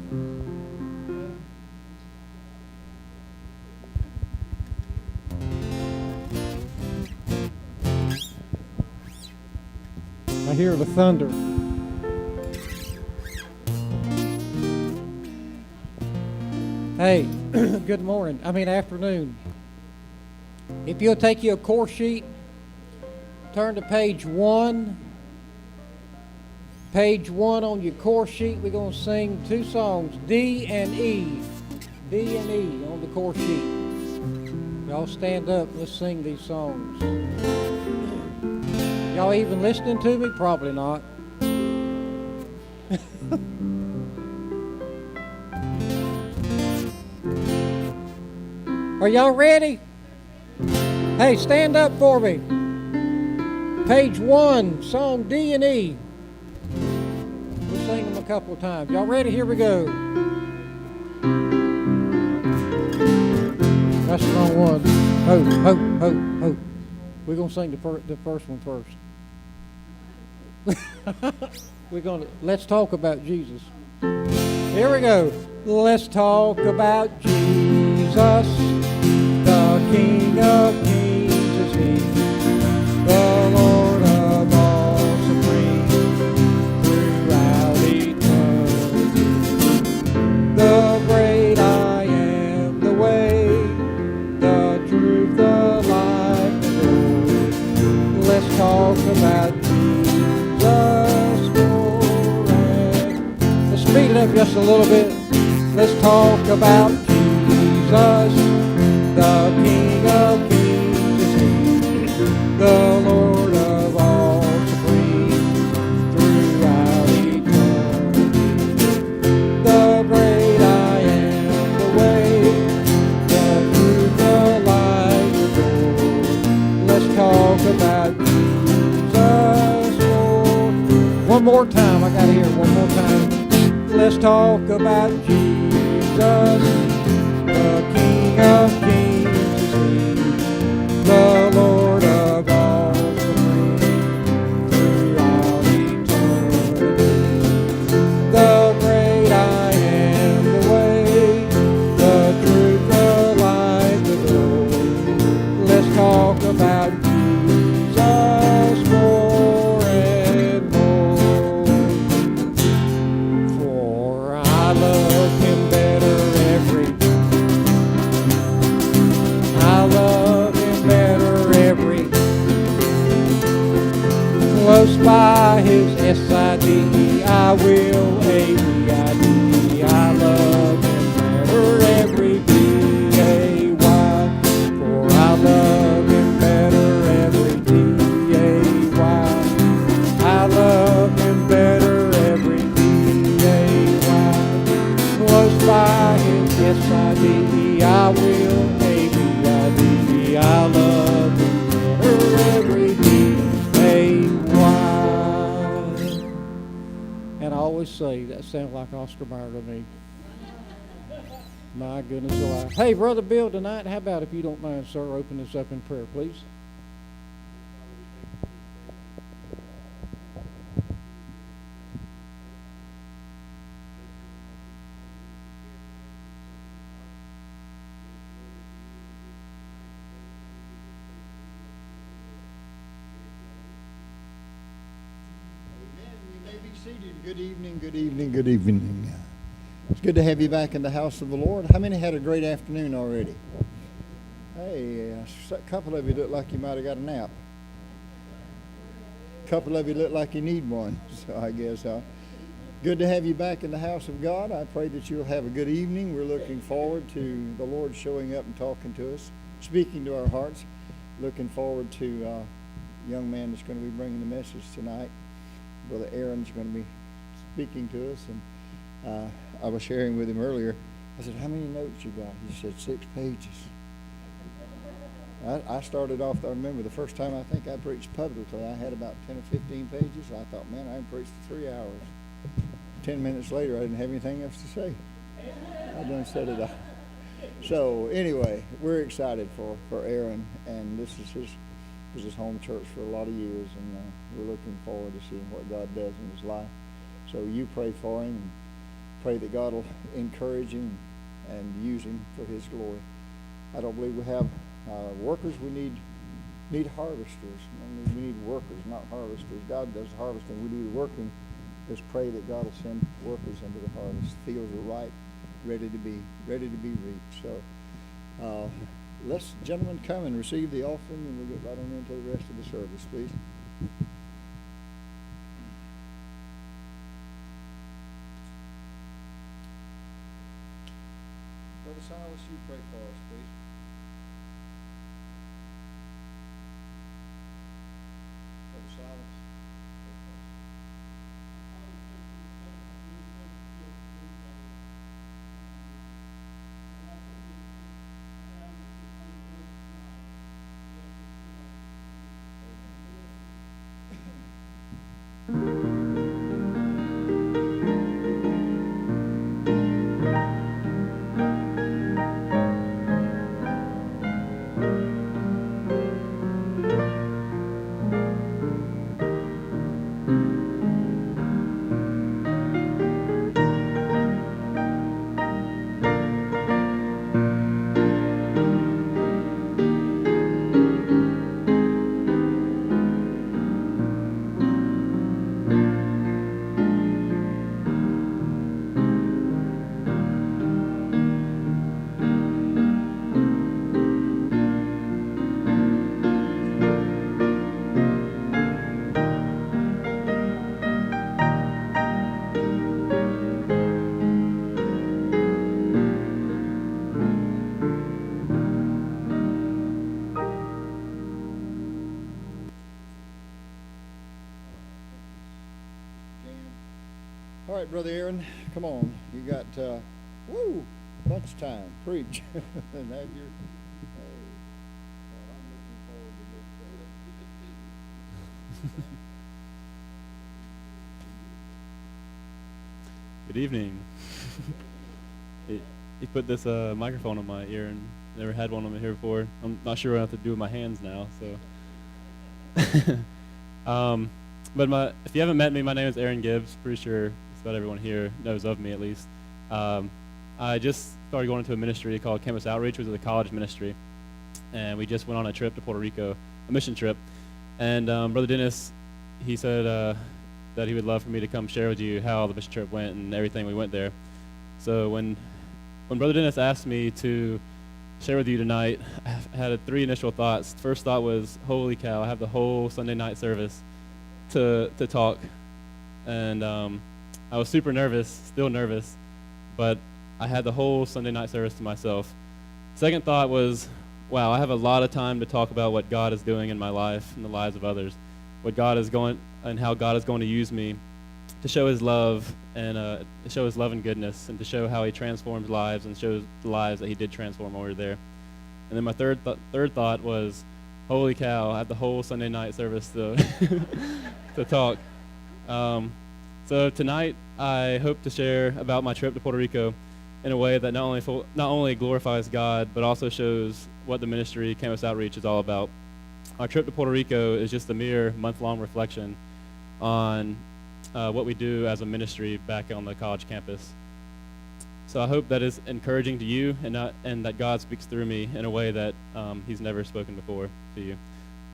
live. I hear the thunder. Hey, good morning. Afternoon. If you'll take your course sheet, turn to page 1. Page 1 on your course sheet, we're going to sing 2 songs, D and E. D and E on the course sheet. Y'all stand up, let's sing these songs. Y'all even listening to me? Probably not. Are y'all ready? Hey, stand up for me. Page 1, song D and E. We'll sing them a couple of times. Y'all ready? Here we go. That's the wrong one. Ho, ho, ho, ho. We're going to sing the first one first. Let's talk about Jesus. Here we go. Let's talk about Jesus, the King of Kings is He, the Lord of all supreme, throughout eternity. The great I am, the way, the truth, the life, the Lord. Let's talk about Jesus forever. Let's speed it up just a little bit. Let's talk about Jesus, the King of Kings is He, the Lord of all supreme, throughout eternity. The great I am, the way, the truth, the life, the Lord. Let's talk about Jesus, Lord. One more time, I got to hear it one more time. Let's talk about Jesus, the King of Kings is He, the Lord of all supreme, throughout eternity. The great I am, the way, the truth, the life, the glory. Let's talk about Jesus more and more. For I love Him better every day. I love Him better every close by His S-I-D-E, I will A-B-I-D. I love Him better every D-A-Y. For I love Him better every D-A-Y. I love Him better every D-A-Y. Close by His S-I-D-E, I will A-B-I-D. I love Him better every D-A-Y. And I always say, that sounds like Oscar Mayer to me. My goodness alive. Hey, Brother Bill, tonight, how about, if you don't mind, sir, open this up in prayer, please? Seated. Good evening, good evening, good evening. It's good to have you back in the house of the Lord. How many had a great afternoon already? Hey, a couple of you look like you might have got a nap. A couple of you look like you need one, so I guess. Good to have you back in the house of God. I pray that you'll have a good evening. We're looking forward to the Lord showing up and talking to us, speaking to our hearts. Looking forward to a young man that's going to be bringing the message tonight. Brother Aaron's going to be speaking to us, and I was sharing with him earlier. I said, how many notes you got? He said, 6 pages. I started off, I remember the first time I think I preached publicly, I had about 10 or 15 pages. I thought, man, I preached for 3 hours. 10 minutes later, I didn't have anything else to say. I done said it all. So anyway, we're excited for Aaron, and this is his home church for a lot of years, and we're looking forward to seeing what God does in his life. So you pray for him, Pray that God will encourage him and use him for his glory. I don't believe we have workers. We need harvesters. We need workers, not harvesters. God does harvesting. We do the working. Just pray that God will send workers into the harvest. Fields are ripe, ready to be reaped. So let's, gentlemen, come and receive the offering, and we'll get right on into the rest of the service, please. Brother Silas, you pray for us, please. Brother Silas. All right, Brother Aaron, come on. You got, bunch of time. Preach. And have your, I'm looking forward to this. Good evening. He put this microphone on my ear, and never had one on my ear before. I'm not sure what I have to do with my hands now, so. But if you haven't met me, my name is Aaron Gibbs. Pretty sure just about everyone here knows of me, at least. I just started going into a ministry called Campus Outreach, which is a college ministry, and we just went on a trip to Puerto Rico, a mission trip. And Brother Dennis, he said that he would love for me to come share with you how the mission trip went and everything we went there. So when Brother Dennis asked me to share with you tonight, I had three initial thoughts. First thought was, holy cow, I have the whole Sunday night service to talk. And I was super nervous, still nervous, but I had the whole Sunday night service to myself. Second thought was, wow, I have a lot of time to talk about what God is doing in my life and the lives of others, what God is going and how God is going to use me to show his love and to show his love and goodness, and to show how he transforms lives and shows the lives that he did transform while we were there. And then my third thought was, holy cow, I have the whole Sunday night service to to talk. So tonight I hope to share about my trip to Puerto Rico in a way that not only glorifies God, but also shows what the ministry Campus Outreach is all about. Our trip to Puerto Rico is just a mere month-long reflection on what we do as a ministry back on the college campus. So I hope that is encouraging to you, and that God speaks through me in a way that he's never spoken before to you.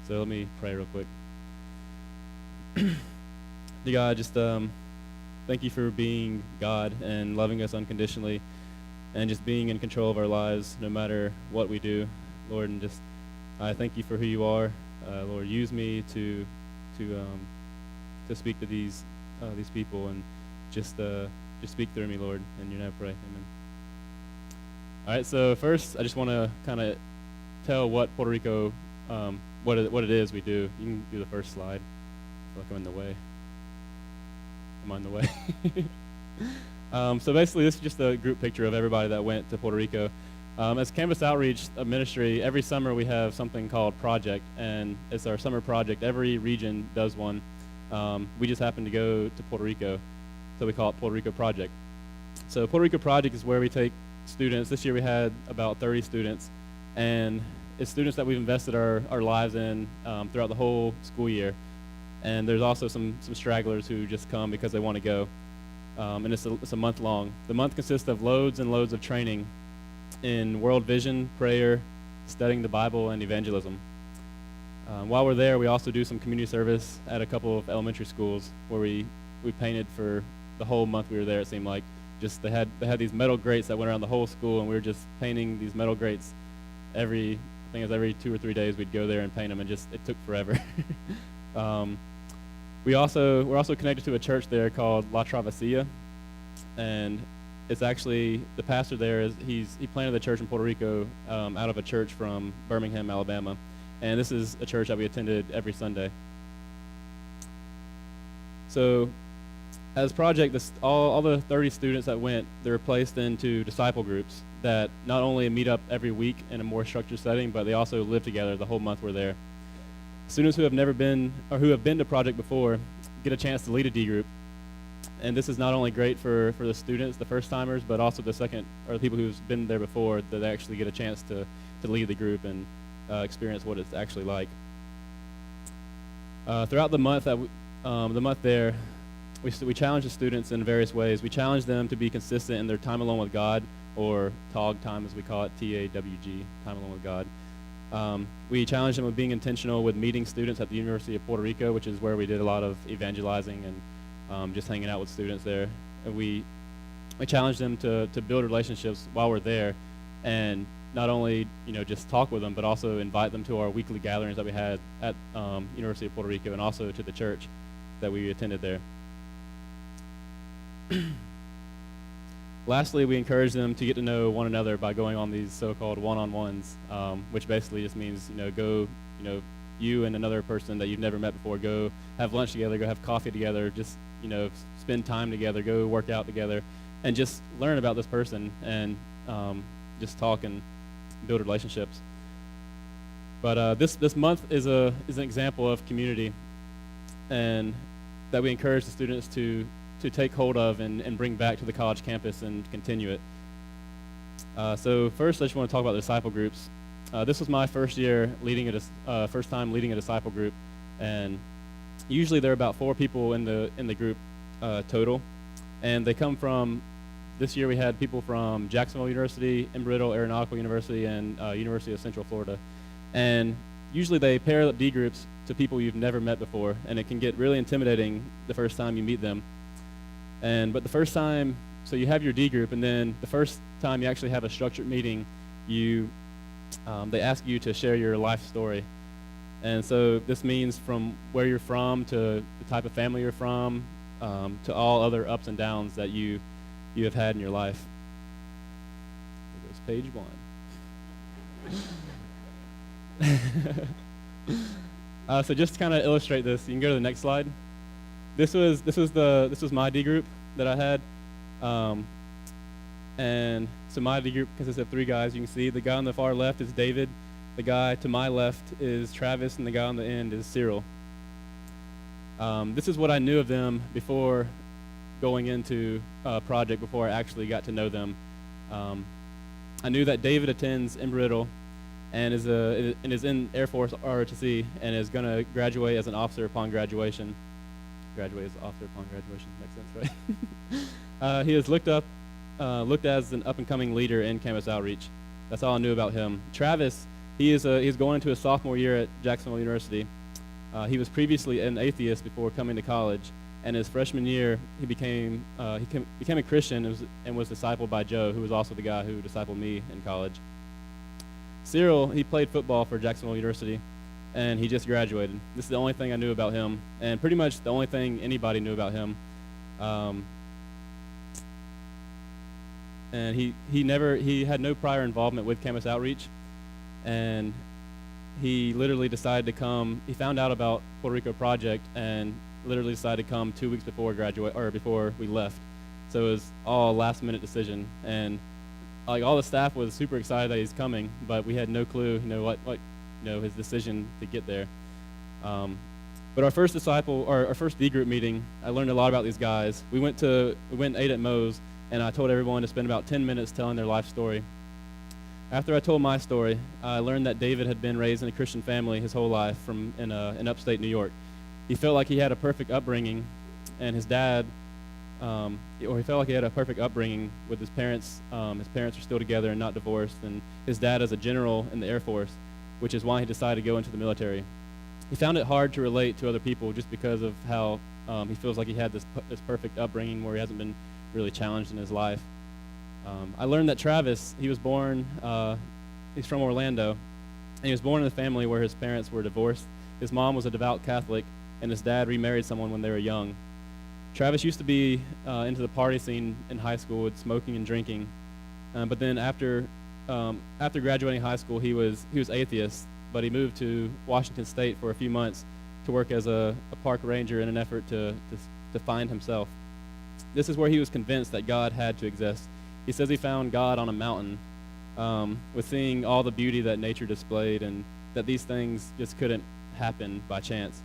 So let me pray real quick. Dear God, just thank you for being God and loving us unconditionally, and just being in control of our lives no matter what we do, Lord. And just I thank you for who you are, Lord. Use me to speak to these people, and just speak through me, Lord. In your name I pray, amen. All right, so first I just want to kind of tell what Puerto Rico, what it is we do. You can do the first slide. I feel like I'm in the way. Am I in the way? So basically, this is just a group picture of everybody that went to Puerto Rico. As Campus Outreach Ministry, every summer we have something called Project, and it's our summer project. Every region does one. We just happened to go to Puerto Rico, so we call it Puerto Rico Project. So Puerto Rico Project is where we take students. This year we had about 30 students, and it's students that we've invested our lives in throughout the whole school year. And there's also some stragglers who just come because they want to go. and it's a month long. The month consists of loads and loads of training in world vision, prayer, studying the Bible, and evangelism. While we're there, we also do some community service at a couple of elementary schools where we painted for the whole month we were there. It seemed like just they had these metal grates that went around the whole school, and we were just painting these metal grates every 2 or 3 days we'd go there and paint them, and just it took forever. We're also connected to a church there called La Travesía, and it's actually the pastor there he planted the church in Puerto Rico out of a church from Birmingham, Alabama, and this is a church that we attended every Sunday. So, as project, all the 30 students that went, they were placed into disciple groups that not only meet up every week in a more structured setting, but they also live together the whole month we're there. Students who have never been or who have been to project before get a chance to lead a D group, and this is not only great for the students, the first timers, but also the people who've been there before, that they actually get a chance to lead the group and experience what it's actually like. Throughout the month there, we challenge the students in various ways. We challenge them to be consistent in their time alone with God, or TAWG time as we call it, TAWG, time alone with God. We challenge them with being intentional with meeting students at the University of Puerto Rico, which is where we did a lot of evangelizing and just hanging out with students there. And we challenge them to build relationships while we're there, and not only just talk with them, but also invite them to our weekly gatherings that we had at University of Puerto Rico, and also to the church that we attended there. Lastly, we encourage them to get to know one another by going on these so-called one-on-ones, which basically just means you and another person that you've never met before, go have lunch together, go have coffee together, just spend time together, go work out together, and just learn about this person and just talk and build relationships. But this month is an example of community, and that we encourage the students to take hold of and bring back to the college campus and continue it. So first, I just want to talk about the disciple groups. This was my first time leading a disciple group, and usually there are about 4 people in the group total, and they come from. This year we had people from Jacksonville University, Embry-Riddle Aeronautical University, and University of Central Florida, and usually they pair up D groups to people you've never met before, and it can get really intimidating the first time you meet them. But the first time, so you have your D group, and then the first time you actually have a structured meeting, they ask you to share your life story. And so this means from where you're from to the type of family you're from, to all other ups and downs that you have had in your life. There goes page 1. So just to kind of illustrate this, you can go to the next slide. This was my D group that I had, and so my D group consists of 3 guys. You can see the guy on the far left is David, the guy to my left is Travis, and the guy on the end is Cyril. This is what I knew of them before going into a project, before I actually got to know them. I knew that David attends Embry-Riddle and is in Air Force ROTC and is going to graduate as an officer upon graduation. Graduate as an officer upon graduation, makes sense, right? He is looked as an up-and-coming leader in campus outreach. That's all I knew about him. Travis, he's going into his sophomore year at Jacksonville University. He was previously an atheist before coming to college, and his freshman year he became a Christian and was discipled by Joe, who was also the guy who discipled me in college. Cyril, he played football for Jacksonville University, and he just graduated. This is the only thing I knew about him, and pretty much the only thing anybody knew about him. And he had no prior involvement with campus outreach, and he literally decided to come. He found out about Puerto Rico Project and literally decided to come 2 weeks before before we left. So it was all a last-minute decision, and all the staff was super excited that he's coming, but we had no clue, his decision to get there. But our first D group meeting, I learned a lot about these guys. We went and ate at Moe's, and I told everyone to spend about 10 minutes telling their life story. After I told my story, I learned that David had been raised in a Christian family his whole life in upstate New York. He felt like he had a perfect upbringing, and his dad or he felt like he had a perfect upbringing with his parents. His parents are still together and not divorced, and his dad is a general in the Air Force, which is why he decided to go into the military. He found it hard to relate to other people just because of how he feels like he had this perfect upbringing where he hasn't been really challenged in his life. I learned that Travis, he was born, he's from Orlando, and he was born in a family where his parents were divorced. His mom was a devout Catholic, and his dad remarried someone when they were young. Travis used to be into the party scene in high school with smoking and drinking, but then after graduating high school, he was atheist, but he moved to Washington State for a few months to work as a park ranger in an effort to find himself. This is where he was convinced that God had to exist. He says he found God on a mountain, with seeing all the beauty that nature displayed, and that these things just couldn't happen by chance.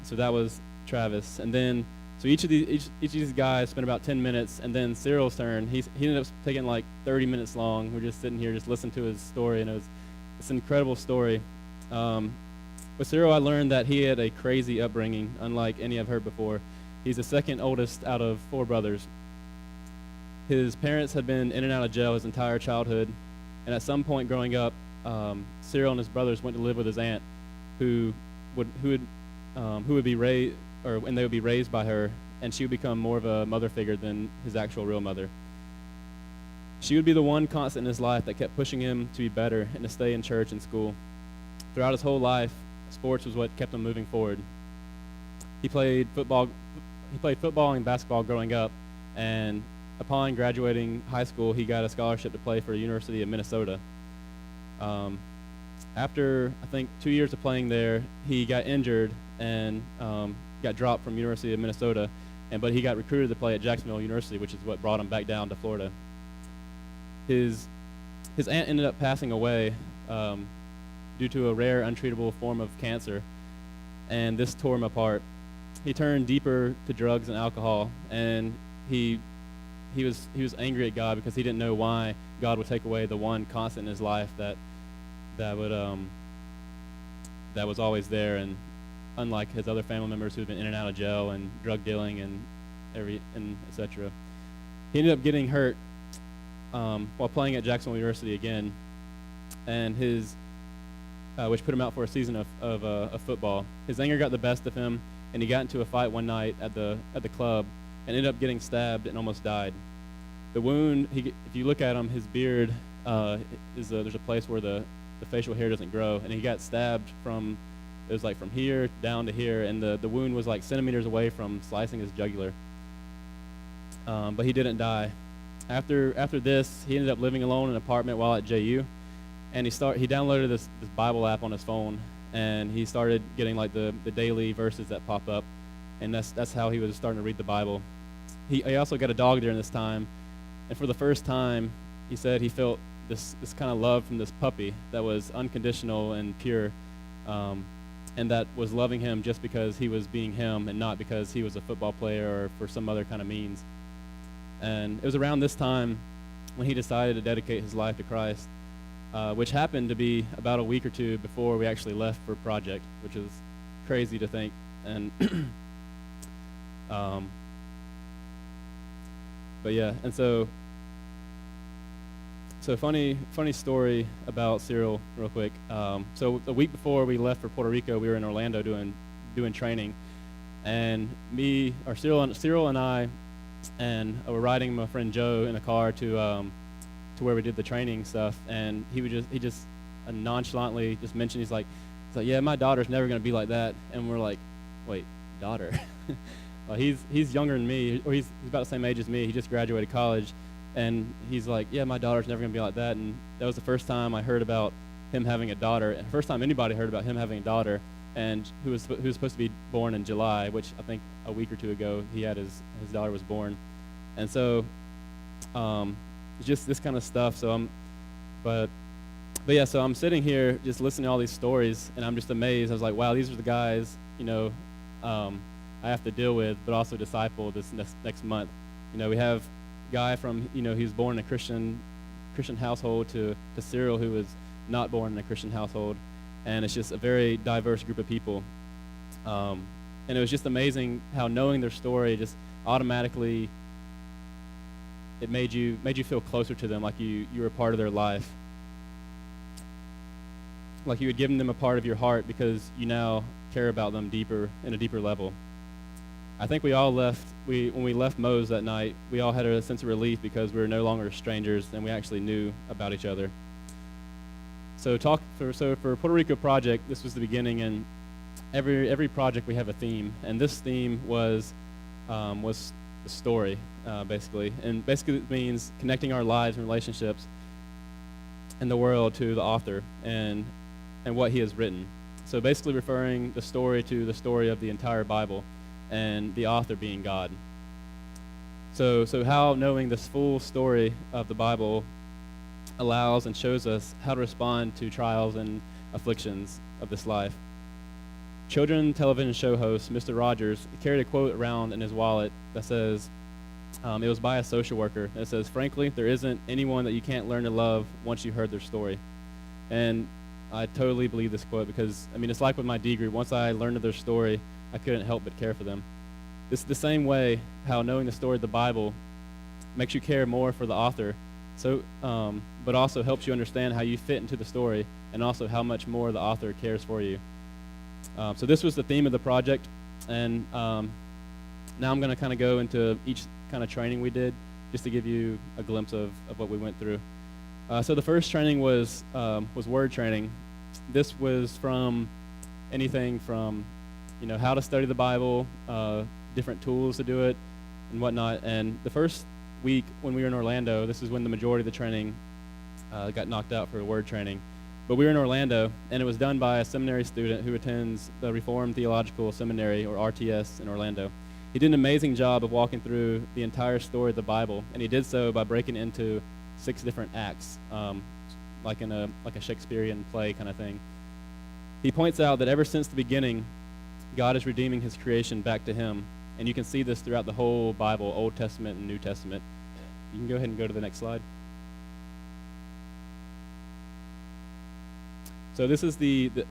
So that was Travis, and then so each of these guys spent about 10 minutes, and then Cyril's turn. He ended up taking like 30 minutes long. We're just sitting here just listening to his story, and it's an incredible story. With Cyril, I learned that he had a crazy upbringing, unlike any I've heard before. He's the second oldest out of 4 brothers. His parents had been in and out of jail his entire childhood, and at some point growing up, Cyril and his brothers went to live with his aunt, who would be raised, and they would be raised by her, and she would become more of a mother figure than his actual real mother. She would be the one constant in his life that kept pushing him to be better and to stay in church and school. Throughout his whole life, sports was what kept him moving forward. He played football and basketball growing up, and upon graduating high school, he got a scholarship to play for the University of Minnesota. After, I think, 2 years of playing there, he got injured and got dropped from University of Minnesota, but he got recruited to play at Jacksonville University, which is what brought him back down to Florida. His aunt ended up passing away due to a rare, untreatable form of cancer, and this tore him apart. He turned deeper to drugs and alcohol, and he was angry at God because he didn't know why God would take away the one constant in his life that was always there, and unlike his other family members who've been in and out of jail and drug dealing and etc. He ended up getting hurt while playing at Jacksonville University again, and which put him out for a season of football. His anger got the best of him, and he got into a fight one night at the club and ended up getting stabbed and almost died. The wound, if you look at him, his beard there's a place where the facial hair doesn't grow, and he got stabbed from here down to here, and the wound was like centimeters away from slicing his jugular. But he didn't die. After this, he ended up living alone in an apartment while at JU, and he downloaded this Bible app on his phone, and he started getting like the daily verses that pop up, and that's how he was starting to read the Bible. He also got a dog during this time, and for the first time, he said he felt this kind of love from this puppy that was unconditional and pure, and that was loving him just because he was being him and not because he was a football player or for some other kind of means. And it was around this time when he decided to dedicate his life to Christ, which happened to be about a week or two before we actually left for Project, which is crazy to think. And but yeah, and so funny story about Cyril real quick. So a week before we left for Puerto Rico, we were in Orlando doing training, and Cyril and I and we're riding my friend Joe in a car to where we did the training stuff, and he just nonchalantly just mentioned, he's like, yeah, my daughter's never going to be like that. And we're like, wait, daughter? Well, he's younger than me, or he's about the same age as me. He just graduated college, and he's like, yeah, my daughter's never going to be like that. And that was the first time I heard about him having a daughter, and the first time anybody heard about him having a daughter, and who was supposed to be born in July, which I think a week or two ago he had his daughter was born. And so just this kind of stuff. So but yeah, so I'm sitting here just listening to all these stories, and I'm just amazed. I was like, wow, these are the guys, I have to deal with, but also disciple this next month. We have a guy from, he was born in a Christian household to Cyril, who was not born in a Christian household, and it's just a very diverse group of people. And it was just amazing how knowing their story just automatically, it made you feel closer to them, like you were a part of their life. Like you had given them a part of your heart because you now care about them deeper, in a deeper level. I think we all when we left Moe's that night, we all had a sense of relief because we were no longer strangers and we actually knew about each other. So for Puerto Rico project, this was the beginning, and every project we have a theme, and this theme was the story, basically. And basically it means connecting our lives and relationships in the world to the author and what he has written. So basically referring the story to the story of the entire Bible, and the author being God. So how knowing this full story of the Bible allows and shows us how to respond to trials and afflictions of this life. Children television show host Mr. Rogers carried a quote around in his wallet that says, it was by a social worker. It says, "Frankly, there isn't anyone that you can't learn to love once you heard their story." And I totally believe this quote because, it's like with my D group. Once I learned their story, I couldn't help but care for them. This is the same way how knowing the story of the Bible makes you care more for the author, but also helps you understand how you fit into the story and also how much more the author cares for you. So this was the theme of the project, and now I'm going to kind of go into each kind of training we did just to give you a glimpse of what we went through. So the first training was word training. This was from anything from how to study the Bible, different tools to do it, and whatnot. And the first week when we were in Orlando, this is when the majority of the training got knocked out for word training. But we were in Orlando, and it was done by a seminary student who attends the Reformed Theological Seminary, or RTS, in Orlando. He did an amazing job of walking through the entire story of the Bible, and he did so by breaking it into 6 different acts, like a Shakespearean play kind of thing. He points out that ever since the beginning, God is redeeming his creation back to him. And you can see this throughout the whole Bible, Old Testament and New Testament. You can go ahead and go to the next slide. So this is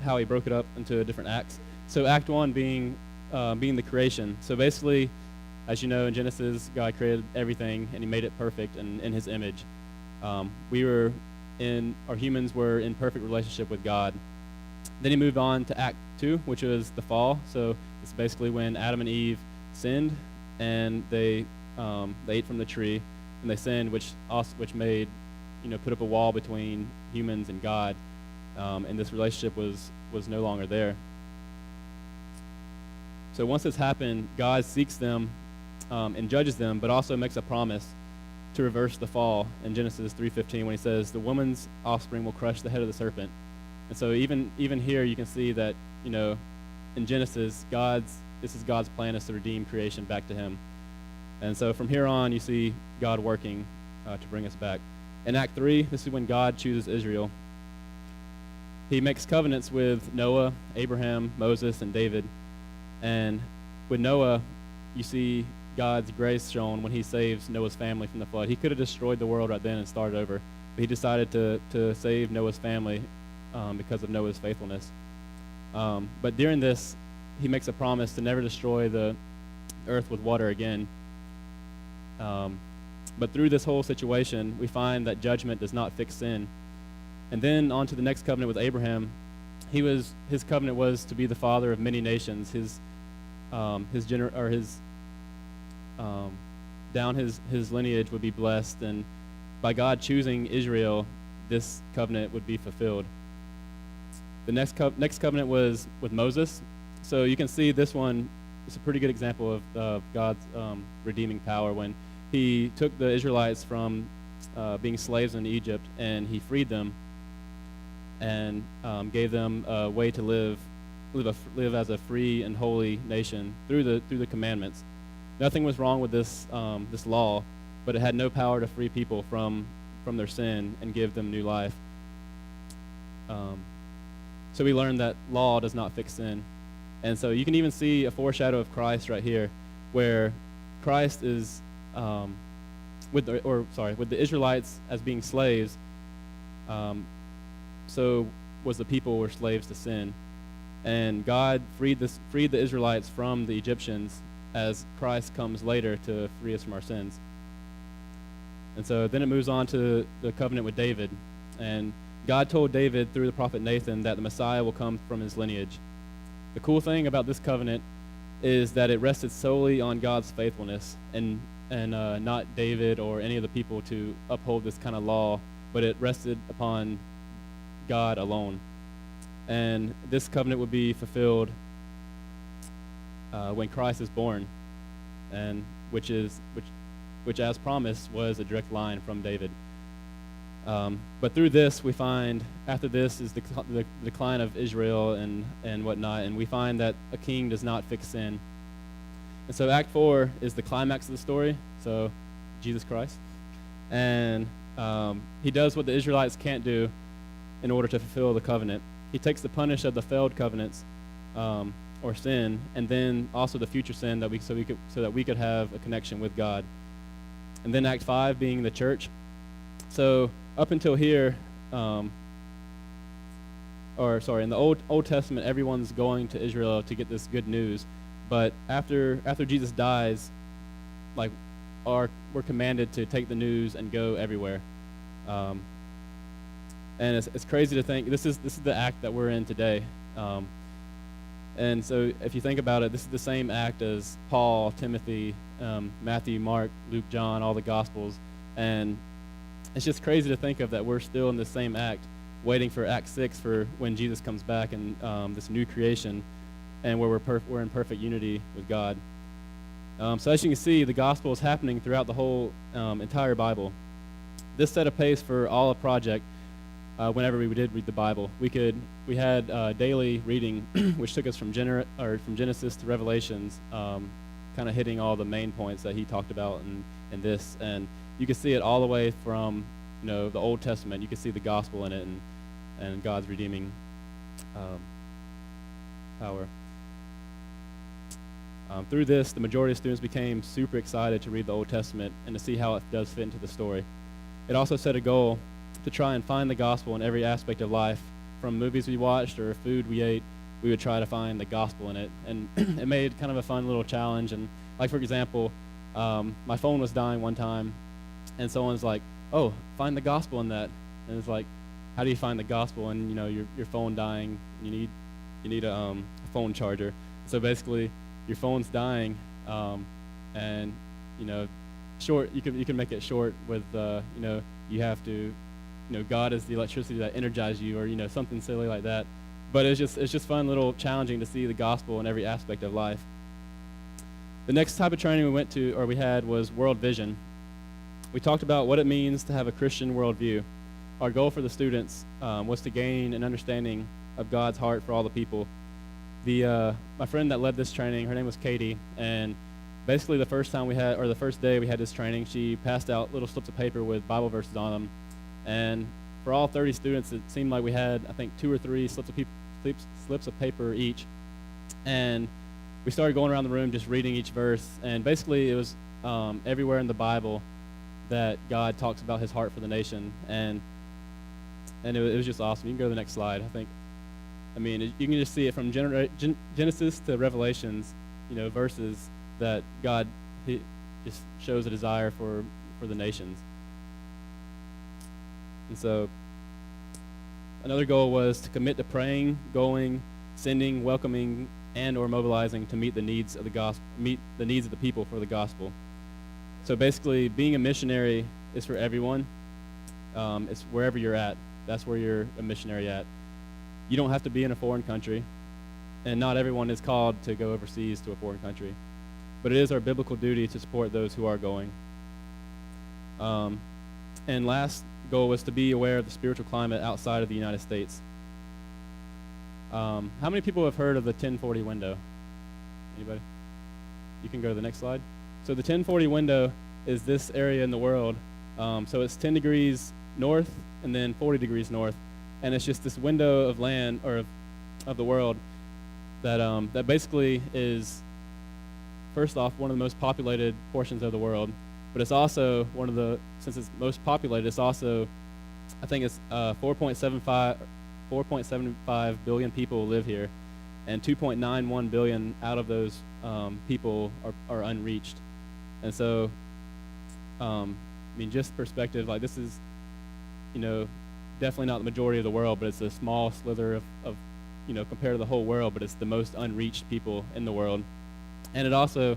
how he broke it up into different acts. So Act 1 being the creation. So basically, as you know, in Genesis, God created everything and he made it perfect and in his image. Humans were in perfect relationship with God. Then he moved on to Act 2, which was the fall. So it's basically when Adam and Eve sinned, and they ate from the tree, and they sinned, which made, put up a wall between humans and God, and this relationship was no longer there. So once this happened, God seeks them and judges them, but also makes a promise to reverse the fall in Genesis 3:15 when he says, "The woman's offspring will crush the head of the serpent." And so even here you can see that, in Genesis, this is God's plan, is to redeem creation back to him. And so from here on, you see God working to bring us back. In Act 3, this is when God chooses Israel. He makes covenants with Noah, Abraham, Moses, and David. And with Noah, you see God's grace shown when he saves Noah's family from the flood. He could have destroyed the world right then and started over, but he decided to save Noah's family because of Noah's faithfulness. But during this, he makes a promise to never destroy the earth with water again. But through this whole situation, we find that judgment does not fix sin. And then on to the next covenant with Abraham. His covenant was to be the father of many nations. His lineage would be blessed, and by God choosing Israel, this covenant would be fulfilled. The next covenant was with Moses. So you can see this one is a pretty good example of God's redeeming power when he took the Israelites from being slaves in Egypt, and he freed them and gave them a way to live as a free and holy nation through the commandments. Nothing was wrong with this law, but it had no power to free people from their sin and give them new life. So we learned that law does not fix sin. And so you can even see a foreshadow of Christ right here, where Christ is with the Israelites as being slaves. So was the people were slaves to sin. and God freed the Israelites from the Egyptians as Christ comes later to free us from our sins. And so then it moves on to the covenant with David. And God told David through the prophet Nathan that the Messiah will come from his lineage. The cool thing about this covenant is that it rested solely on God's faithfulness and not David or any of the people to uphold this kind of law, but it rested upon God alone. And this covenant would be fulfilled when Christ is born, and which as promised was a direct line from David. But through this, we find after this is the decline of Israel and whatnot, and we find that a king does not fix sin. And so Act 4 is the climax of the story, so Jesus Christ. And he does what the Israelites can't do in order to fulfill the covenant. He takes the punish of the failed covenants or sin, and then also the future sin so that we could have a connection with God. And then Act 5 being the church. So up until here, in the Old Testament, everyone's going to Israel to get this good news. But after Jesus dies, we're commanded to take the news and go everywhere. And it's crazy to think this is the act that we're in today. And so if you think about it, this is the same act as Paul, Timothy, Matthew, Mark, Luke, John, all the Gospels. And it's just crazy to think of that we're still in the same act, waiting for Act 6 for when Jesus comes back and this new creation, and where we're in perfect unity with God. So as you can see, the gospel is happening throughout the whole entire Bible. This set a pace for all of Project. Whenever we did read the Bible, we had daily reading, which took us from Genesis to Revelations, kind of hitting all the main points that he talked about in this. And you can see it all the way from the Old Testament. You can see the gospel in it and God's redeeming power. Through this, the majority of students became super excited to read the Old Testament and to see how it does fit into the story. It also set a goal to try and find the gospel in every aspect of life. From movies we watched or food we ate, we would try to find the gospel in it. And it made kind of a fun little challenge. And for example, my phone was dying one time, and someone's like, "Oh, find the gospel in that." And it's like, how do you find the gospel in your phone dying? You need a phone charger. So basically, your phone's dying, and short. You can make it short with you have to. God is the electricity that energizes you, or something silly like that. But it's just fun, little challenging to see the gospel in every aspect of life. The next type of training we had was World Vision. We talked about what it means to have a Christian worldview. Our goal for the students was to gain an understanding of God's heart for all the people. My friend that led this training, her name was Katie, and basically the first day we had this training, she passed out little slips of paper with Bible verses on them. And for all 30 students, it seemed like we had, I think, 2 or 3 slips of paper each. And we started going around the room just reading each verse. And basically it was everywhere in the Bible that God talks about his heart for the nation. And it was just awesome. You can go to the next slide. You can just see it from Genesis to Revelations, verses that God just shows a desire for the nations. And so another goal was to commit to praying, going, sending, welcoming, and or mobilizing to meet the needs of the people for the gospel. So basically, being a missionary is for everyone. It's wherever you're at. That's where you're a missionary at. You don't have to be in a foreign country, and not everyone is called to go overseas to a foreign country. But it is our biblical duty to support those who are going. And last goal was to be aware of the spiritual climate outside of the United States. How many people have heard of the 1040 window? Anybody? You can go to the next slide. So the 1040 window is this area in the world. So it's 10 degrees north and then 40 degrees north. And it's just this window of land, or of the world, that basically is, first off, one of the most populated portions of the world. But it's also since it's most populated, it's also, I think it's 4.75 billion people live here. and 2.91 billion out of those people are unreached. And so, I mean, just perspective, like this is, definitely not the majority of the world, but it's a small slither of compared to the whole world, but it's the most unreached people in the world. And it also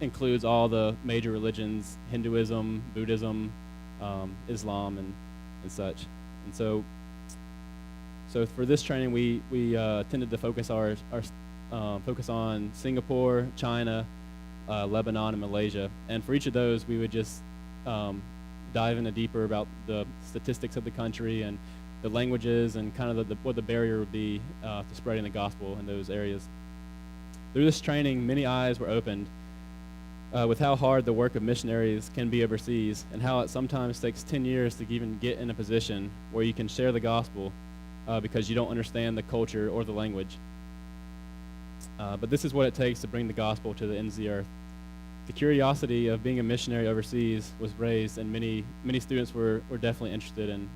includes all the major religions: Hinduism, Buddhism, Islam, and such. And so for this training, we tended to focus focus on Singapore, China, Lebanon, and Malaysia. And for each of those, we would just dive into deeper about the statistics of the country and the languages and kind of what the barrier would be to spreading the gospel in those areas. Through this training, many eyes were opened with how hard the work of missionaries can be overseas, and how it sometimes takes 10 years to even get in a position where you can share the gospel because you don't understand the culture or the language. But this is what it takes to bring the gospel to the ends of the earth. The curiosity of being a missionary overseas was raised, and many students were definitely interested in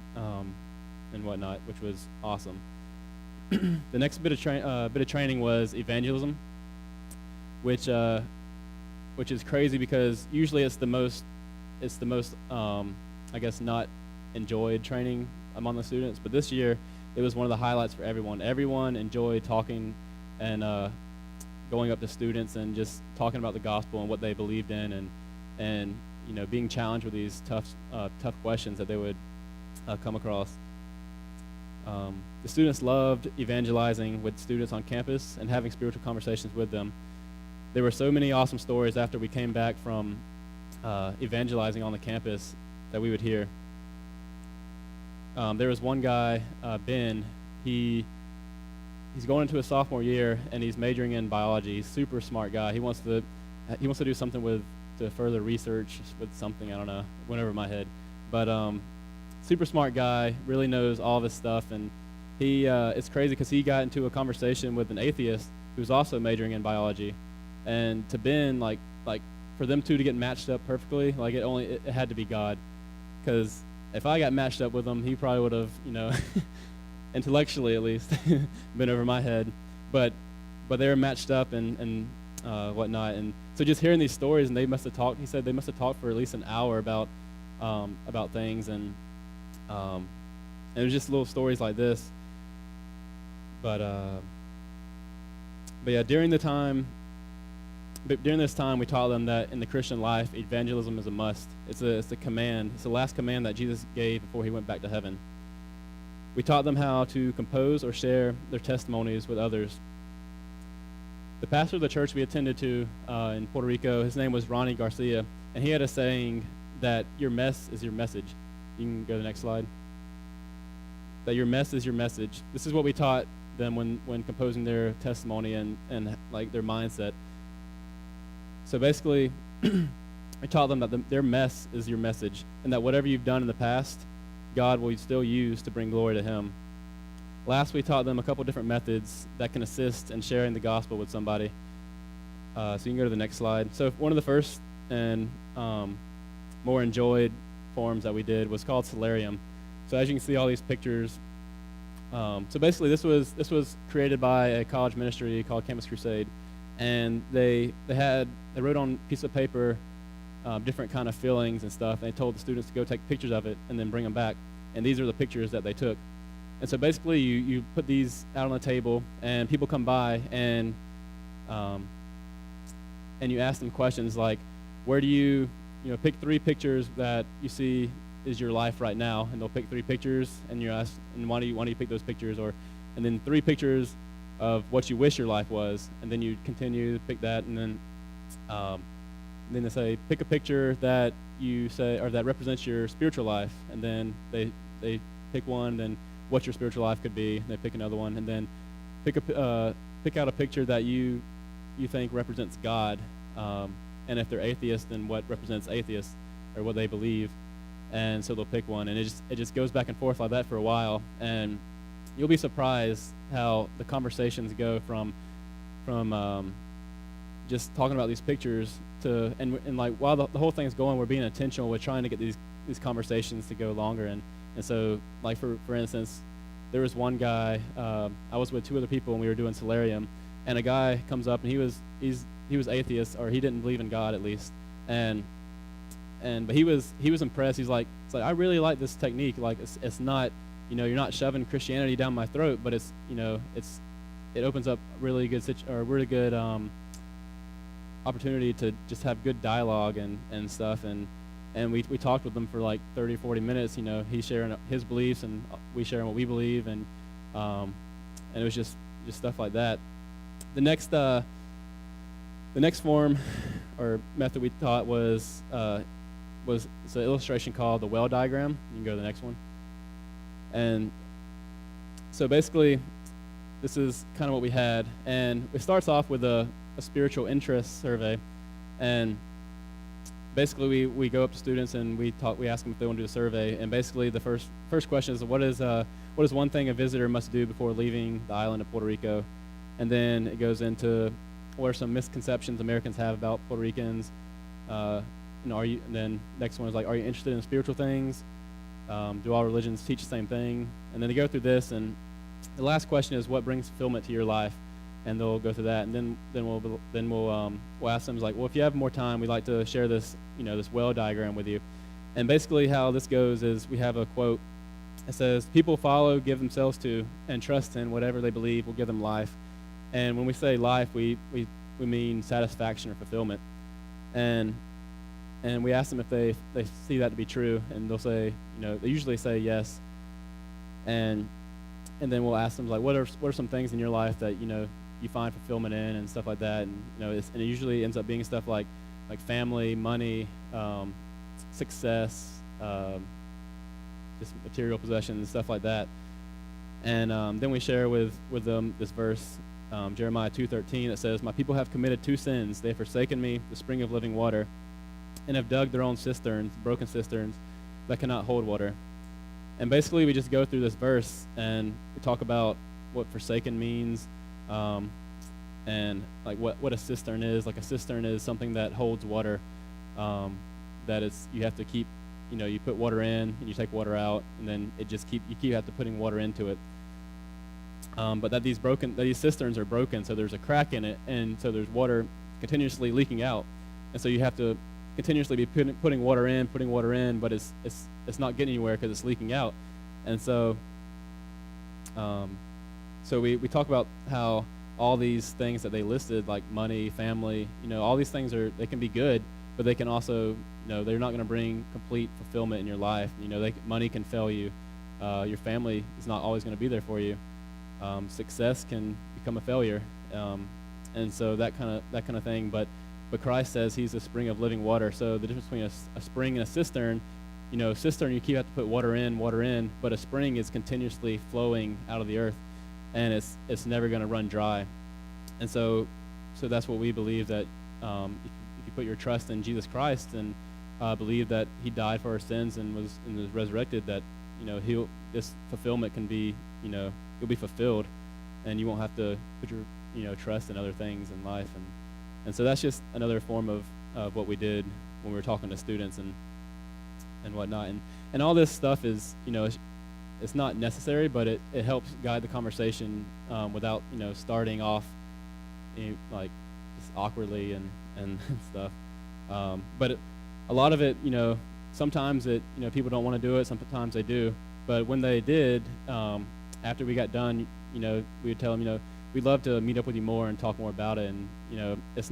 and whatnot, which was awesome. The next bit of training was evangelism, which is crazy because usually it's the most I guess not enjoyed training among the students, but this year it was one of the highlights for everyone. Everyone enjoyed talking and going up to students and just talking about the gospel and what they believed in, and being challenged with these tough questions that they would come across. The students loved evangelizing with students on campus and having spiritual conversations with them. There were so many awesome stories after we came back from evangelizing on the campus that we would hear. There was one guy, Ben. He's going into his sophomore year and he's majoring in biology. He's a super smart guy. He wants to do something to further research with something. I don't know. Went over my head, but super smart guy. Really knows all this stuff, and it's crazy because he got into a conversation with an atheist who's also majoring in biology. And to Ben, like for them two to get matched up perfectly, like it had to be God, because if I got matched up with him, he probably would have, intellectually at least, been over my head. But they were matched up and whatnot. And so just hearing these stories, and he said they must have talked for at least an hour about things, and it was just little stories like this. But yeah, during this time, we taught them that in the Christian life, evangelism is a must. It's a command. It's the last command that Jesus gave before he went back to heaven. We taught them how to compose or share their testimonies with others. The pastor of the church we attended to in Puerto Rico, his name was Ronnie Garcia, and he had a saying that your mess is your message. You can go to the next slide. That your mess is your message. This is what we taught them when composing their testimony and like their mindset. So basically, I taught them that their mess is your message, and that whatever you've done in the past, God will still use to bring glory to him. Last, we taught them a couple different methods that can assist in sharing the gospel with somebody. So you can go to the next slide. So one of the first and more enjoyed forms that we did was called Solarium. So as you can see, all these pictures. So basically, this was created by a college ministry called Campus Crusade, and they wrote on a piece of paper different kind of feelings and stuff. And they told the students to go take pictures of it and then bring them back. And these are the pictures that they took. And so basically, you put these out on the table, and people come by, and you ask them questions like, where do you pick 3 pictures that you see is your life right now, and they'll pick 3 pictures, and you ask, and why do you pick those pictures, and then 3 pictures of what you wish your life was, and then you continue to pick that, and then they say pick a picture that you say or that represents your spiritual life, and then they pick one, then what your spiritual life could be, and they pick another one, and then pick out a picture that you think represents God, and if they're atheists, then what represents atheists or what they believe. And so they'll pick one, and it just goes back and forth like that for a while, and you'll be surprised how the conversations go from just talking about these pictures to and like while the whole thing is going, we're being intentional with trying to get these conversations to go longer, and so like for instance, there was one guy, I was with two other people, and we were doing solarium, and a guy comes up, and he was atheist, or he didn't believe in God at least, but he was impressed. He's like, I really like this technique. Like, it's not, you're not shoving Christianity down my throat, but it's, it opens up really good opportunity to just have good dialogue and stuff, and we talked with them for like 30 or 40 minutes. He's sharing his beliefs, and we sharing what we believe, and it was just stuff like that. The next form or method we taught was it's an illustration called the well diagram. You can go to the next one. And so basically, this is kind of what we had, and it starts off with a spiritual interest survey, and basically we go up to students and we ask them if they want to do a survey, and basically the first question is what is one thing a visitor must do before leaving the island of Puerto Rico, and then it goes into what are some misconceptions Americans have about Puerto Ricans, and then next one is like, are you interested in spiritual things? Do all religions teach the same thing? And then they go through this, and the last question is what brings fulfillment to your life, and they'll go through that, and then we'll ask them, like, well, if you have more time, we'd like to share this this well diagram with you. And basically how this goes is we have a quote. It says, people follow, give themselves to, and trust in whatever they believe will give them life. And when we say life, we mean satisfaction or fulfillment. And we ask them if they see that to be true, and they'll say, they usually say yes. And then we'll ask them, like, what are some things in your life that you find fulfillment in, and stuff like that. And and it usually ends up being stuff like family, money, success, just material possessions and stuff like that. And then we share with them this verse, Jeremiah 2:13, that says, my people have committed two sins. They have forsaken me, the spring of living water, and have dug their own cisterns, broken cisterns that cannot hold water. And basically we just go through this verse and we talk about what forsaken means, and like what a cistern is. Like, a cistern is something that holds water, that you have to keep, you put water in and you take water out, and then you have to putting water into it. But that these cisterns are broken, so there's a crack in it, and so there's water continuously leaking out, and so you have to continuously be putting water in, but it's not getting anywhere because it's leaking out. And so we talk about how all these things that they listed, like money, family, all these things they can be good, but they can also, they're not going to bring complete fulfillment in your life. Money can fail you. Your family is not always going to be there for you. Success can become a failure, and so that kind of thing. But Christ says He's the spring of living water. So the difference between a spring and a cistern, cistern you have to put water in, but a spring is continuously flowing out of the earth, and it's never going to run dry. And so that's what we believe, that if you put your trust in Jesus Christ and believe that He died for our sins and was resurrected, that this fulfillment can be, you'll be fulfilled, and you won't have to put your trust in other things in life. And so that's just another form of what we did when we were talking to students and whatnot. And all this stuff is, it's not necessary, but it helps guide the conversation without, starting off like just awkwardly and stuff. But a lot of it, sometimes people don't want to do it, sometimes they do. But when they did, after we got done, we would tell them, we'd love to meet up with you more and talk more about it. And it's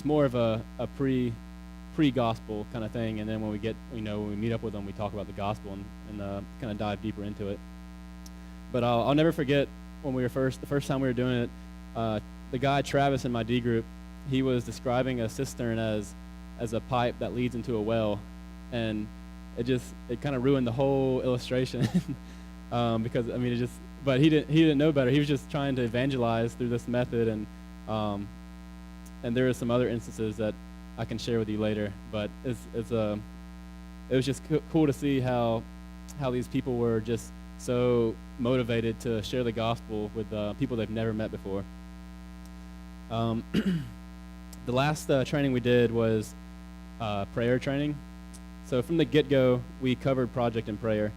more of a pre-gospel kind of thing. And then when we meet up with them, we talk about the gospel and kind of dive deeper into it. But I'll never forget when the first time we were doing it, the guy Travis in my D group, he was describing a cistern as a pipe that leads into a well, and it kind of ruined the whole illustration. Because but he didn't know better. He was just trying to evangelize through this method, and there are some other instances that I can share with you later. But it was just cool to see how these people were just so motivated to share the gospel with people they've never met before. The last training we did was prayer training. So from the get-go, we covered project and prayer.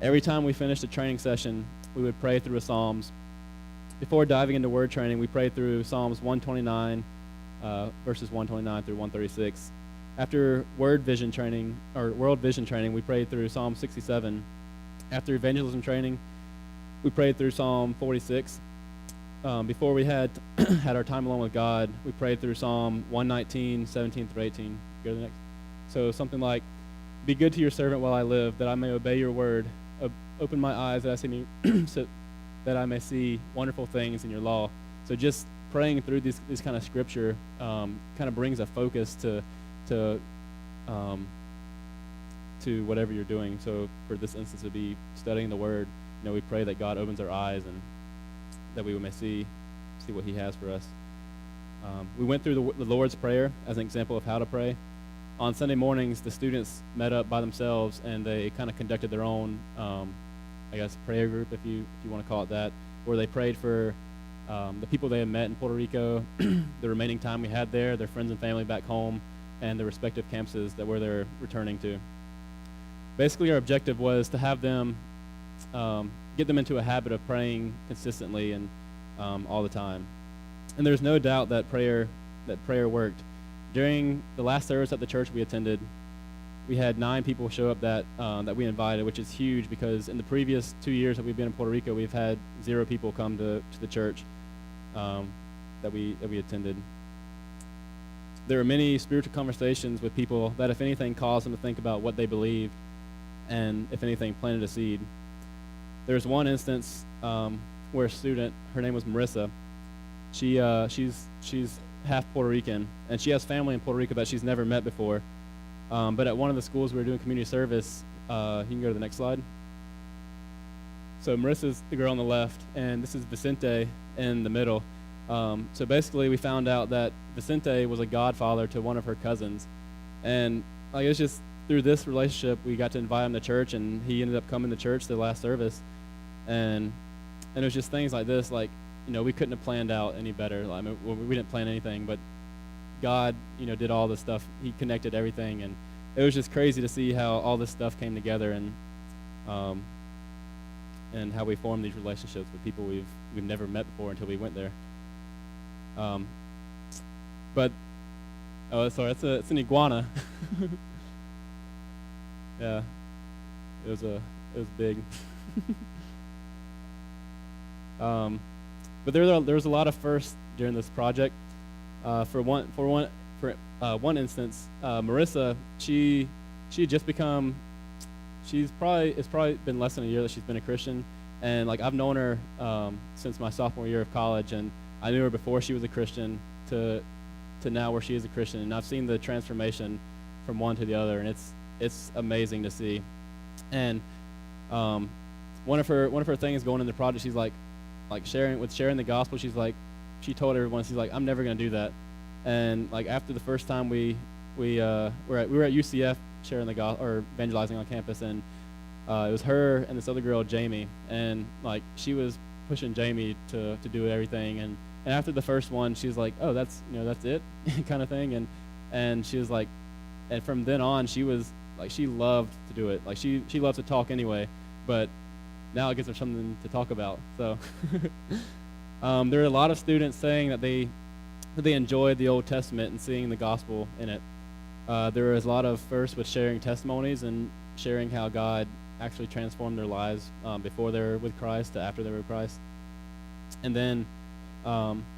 every time we finished a training session, we would pray through a Psalms. Before diving into word training, we prayed through Psalms 129, verses 129 through 136. After World Vision training, we prayed through Psalm 67. After evangelism training, we prayed through Psalm 46. Before we had had our time alone with God, we prayed through Psalm 119, 17 through 18. Go to the next. So something like, "Be good to your servant while I live, that I may obey your word. Open my eyes that that I may see wonderful things in your law." So just praying through this kind of scripture kind of brings a focus to whatever you're doing. So for this instance, to be studying the word, we pray that God opens our eyes and that we may see what he has for us. We went through the Lord's Prayer as an example of how to pray. On Sunday mornings, the students met up by themselves and they kind of conducted their own, prayer group, if you want to call it that, where they prayed for the people they had met in Puerto Rico, the remaining time we had there, their friends and family back home, and their respective campuses where they're returning to. Basically, our objective was to have them get them into a habit of praying consistently and all the time. And there's no doubt that prayer worked. During the last service at the church we attended, we had 9 people show up that we invited, which is huge because in the previous 2 years that we've been in Puerto Rico, we've had 0 people come to the church that we attended. There were many spiritual conversations with people that, if anything, caused them to think about what they believed, and if anything, planted a seed. There's one instance where a student, her name was Marissa. She's half Puerto Rican, and she has family in Puerto Rico that she's never met before. But at one of the schools we were doing community service, you can go to the next slide. So Marissa's the girl on the left, and this is Vicente in the middle. So basically, we found out that Vicente was a godfather to one of her cousins, and it's just through this relationship we got to invite him to church, and he ended up coming to church the last service, and it was just things like this, we couldn't have planned out any better. We didn't plan anything, but God, did all this stuff. He connected everything, and it was just crazy to see how all this stuff came together, and how we formed these relationships with people we've never met before until we went there. It's an iguana. Yeah, it was big. But there was a lot of firsts during this project. For one instance, Marissa, it's probably been less than a year that she's been a Christian, and I've known her since my sophomore year of college, and I knew her before she was a Christian to now where she is a Christian, and I've seen the transformation from one to the other, and it's amazing to see. And one of her things going into the project, she's sharing the gospel. She told everyone, she's like, "I'm never gonna do that." And after the first time we were at UCF sharing the gospel or evangelizing on campus, and it was her and this other girl, Jamie, and she was pushing Jamie to do everything. And after the first one, she was like, "Oh, that's it," kind of thing. And she was like, and from then on, she was she loved to do it. She loves to talk anyway, but now it gives her something to talk about. So there are a lot of students saying that they enjoyed the Old Testament and seeing the gospel in it. There was a lot of first with sharing testimonies and sharing how God actually transformed their lives before they were with Christ to after they were with Christ. And then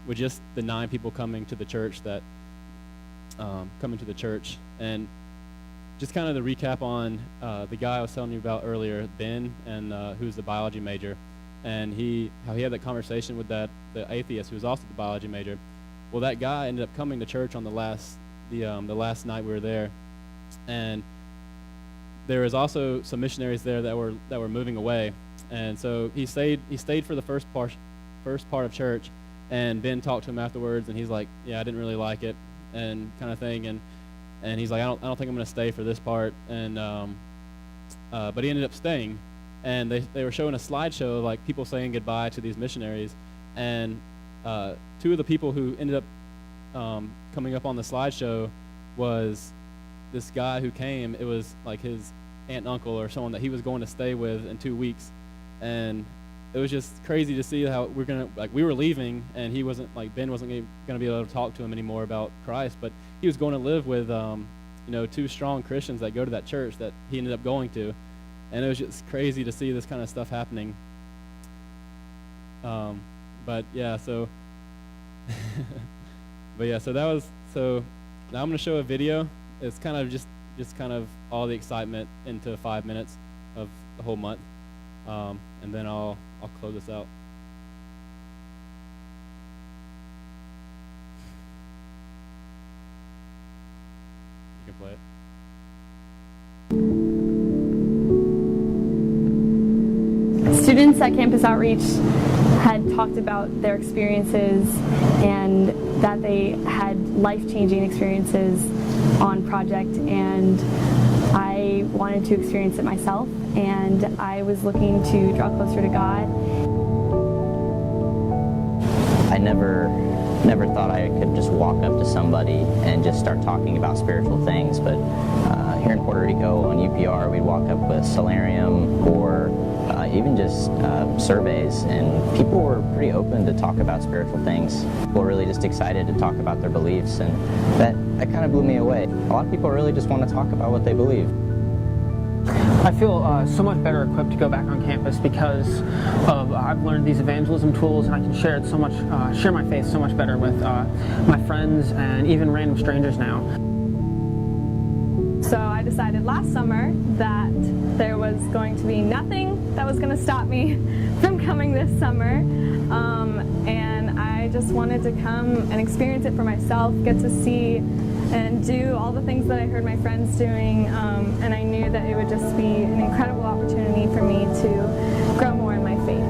with just the 9 people coming to the church and just kind of the recap on the guy I was telling you about earlier, Ben, and who's the biology major, and how he had that conversation with the atheist who was also the biology major. Well, that guy ended up coming to church on the last night we were there, and there was also some missionaries there that were moving away, and so he stayed for the first part of church, and Ben talked to him afterwards, and he's like, "Yeah, I didn't really like it," and kind of thing, and he's like, I don't think I'm going to stay for this part, and but he ended up staying, and they were showing a slideshow of people saying goodbye to these missionaries, and 2 of the people who ended up coming up on the slideshow was this guy who came. It was his aunt and uncle or someone that he was going to stay with in 2 weeks. And it was just crazy to see how we were leaving, and he wasn't, like, Ben wasn't going to be able to talk to him anymore about Christ, but he was going to live with, 2 strong Christians that go to that church that he ended up going to. And it was just crazy to see this kind of stuff happening. But yeah, so so now I'm going to show a video. It's kind of just kind of all the excitement into 5 minutes of the whole month. And then I'll close this out. You can play it. Students at Campus Outreach had talked about their experiences and that they had life-changing experiences on Project, and I wanted to experience it myself, and I was looking to draw closer to God. I never thought I could just walk up to somebody and just start talking about spiritual things, but here in Puerto Rico on UPR, we'd walk up with Solarium or even just surveys, and people were pretty open to talk about spiritual things. People were really just excited to talk about their beliefs, and that kind of blew me away. A lot of people really just want to talk about what they believe. I feel so much better equipped to go back on campus because I've learned these evangelism tools, and I can share my faith so much better with my friends and even random strangers now. So I decided last summer that there was going to be nothing that was going to stop me from coming this summer, and I just wanted to come and experience it for myself, get to see and do all the things that I heard my friends doing, and I knew that it would just be an incredible opportunity for me to grow more in my faith.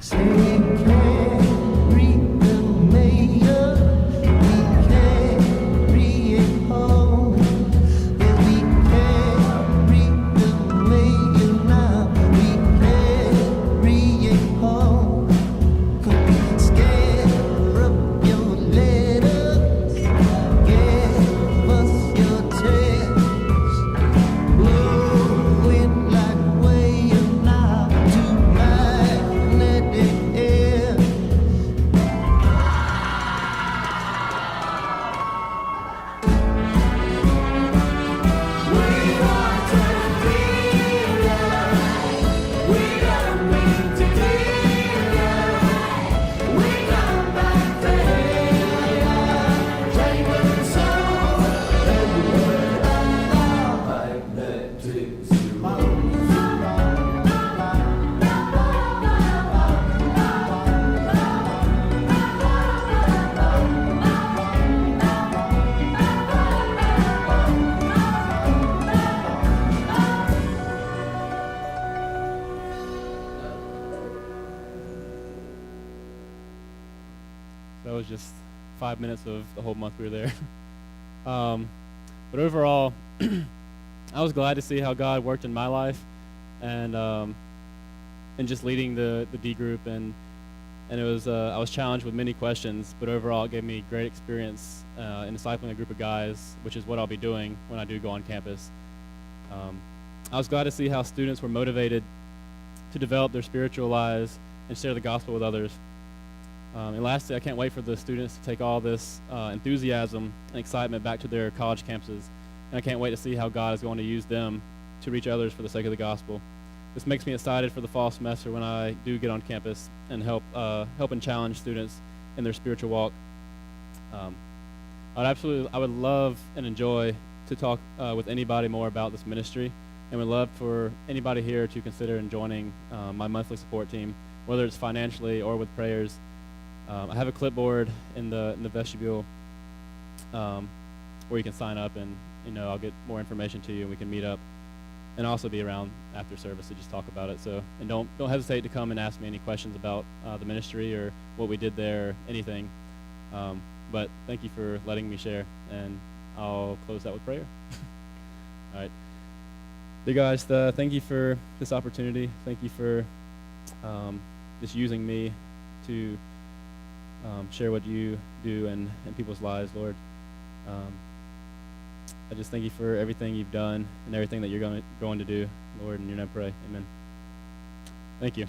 Say you can't read the That was just 5 minutes of the whole month we were there. But overall, I was glad to see how God worked in my life, and just leading the D group, and it was I was challenged with many questions, but overall it gave me great experience in discipling a group of guys, which is what I'll be doing when I do go on campus. I was glad to see how students were motivated to develop their spiritual lives and share the gospel with others. And lastly, I can't wait for the students to take all this enthusiasm and excitement back to their college campuses. And I can't wait to see how God is going to use them to reach others for the sake of the gospel. This makes me excited for the fall semester when I do get on campus and help and challenge students in their spiritual walk. I would love and enjoy to talk with anybody more about this ministry, and would love for anybody here to consider joining my monthly support team, whether it's financially or with prayers. I have a clipboard in the vestibule where you can sign up, and I'll get more information to you, and we can meet up, and also be around after service to just talk about it. So, and don't hesitate to come and ask me any questions about the ministry or what we did there, or anything. But thank you for letting me share, and I'll close that with prayer. All right. Dear guys, thank you for this opportunity. Thank you for just using me to share what you do in people's lives, Lord. I just thank you for everything you've done and everything that you're going to do, Lord, in your name I pray. Amen. Thank you.